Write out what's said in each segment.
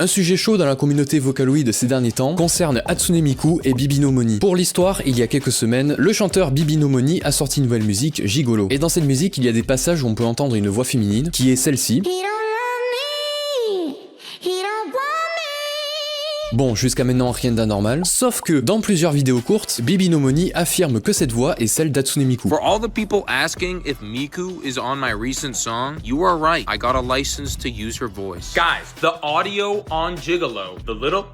Un sujet chaud dans la communauté Vocaloid ces derniers temps concerne Hatsune Miku et Bibi no Moni. Pour l'histoire, il y a quelques semaines, le chanteur Bibi no Moni a sorti une nouvelle musique, Gigolo. Et dans cette musique, il y a des passages où on peut entendre une voix féminine, qui est celle-ci. Bon, jusqu'à maintenant rien d'anormal, sauf que dans plusieurs vidéos courtes, Bibi no Moni affirme que cette voix est celle d'Hatsune Miku. For all the people asking if Miku is on my recent song, you are right. I got a license to use her voice. Guys, the audio on Gigolo, the little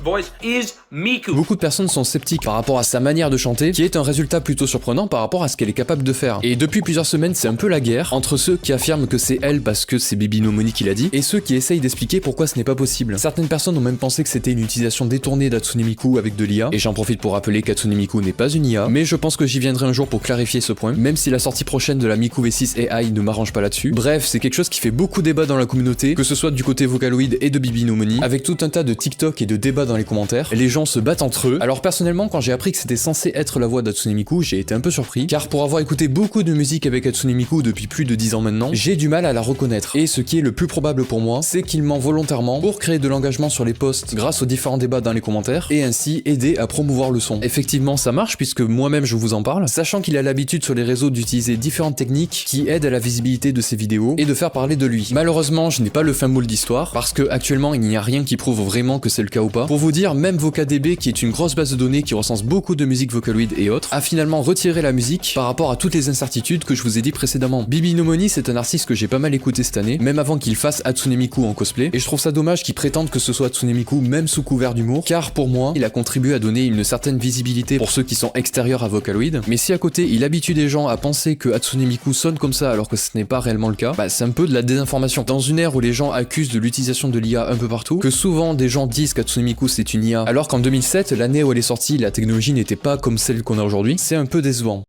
voice is Miku. Beaucoup de personnes sont sceptiques par rapport à sa manière de chanter, qui est un résultat plutôt surprenant par rapport à ce qu'elle est capable de faire. Et depuis plusieurs semaines, c'est un peu la guerre entre ceux qui affirment que c'est elle parce que c'est Bibi no Moni qui l'a dit, et ceux qui essayent d'expliquer pourquoi ce n'est pas possible. Certaines personnes ont même pensé que c'était une utilisation détournée d'Hatsune Miku avec de l'IA, et j'en profite pour rappeler qu'Hatsune Miku n'est pas une IA, mais je pense que j'y viendrai un jour pour clarifier ce point, même si la sortie prochaine de la Miku V6 AI ne m'arrange pas là-dessus. Bref, c'est quelque chose qui fait beaucoup débat dans la communauté, que ce soit du côté Vocaloid et de Bibi no Moni, avec tout un tas de TikTok et de débats dans les commentaires. Les gens se battent entre eux. Alors personnellement, quand j'ai appris que c'était censé être la voix d'Hatsune Miku, j'ai été un peu surpris, car pour avoir écouté beaucoup de musique avec Hatsune Miku depuis plus de 10 ans maintenant, j'ai du mal à la reconnaître. Et ce qui est le plus probable pour moi, c'est qu'il ment volontairement pour créer de l'engagement sur les posts grâce aux différents débats dans les commentaires, et ainsi aider à promouvoir le son. Effectivement, ça marche puisque moi-même je vous en parle, sachant qu'il a l'habitude sur les réseaux d'utiliser différentes techniques qui aident à la visibilité de ses vidéos et de faire parler de lui. Malheureusement, je n'ai pas le fin mot d'histoire, parce que actuellement il n'y a rien qui prouve vraiment que c'est le cas ou pas. Pour vous dire, même VocaDB, qui est une grosse base de données qui recense beaucoup de musique Vocaloid et autres, a finalement retiré la musique par rapport à toutes les incertitudes que je vous ai dit précédemment. Bibi no Moni, c'est un artiste que j'ai pas mal écouté cette année, même avant qu'il fasse Hatsune Miku en cosplay, et je trouve ça dommage qu'ils prétendent que ce soit Hatsune Miku même sous couvert d'humour, car pour moi, il a contribué à donner une certaine visibilité pour ceux qui sont extérieurs à Vocaloid, mais si à côté il habitue des gens à penser que Hatsune Miku sonne comme ça alors que ce n'est pas réellement le cas, bah c'est un peu de la désinformation. Dans une ère où les gens accusent de l'utilisation de l'IA un peu partout, que souvent des gens disent qu'Hatsune Miku c'est une IA, alors qu'en 2007, l'année où elle est sortie, la technologie n'était pas comme celle qu'on a aujourd'hui, c'est un peu décevant.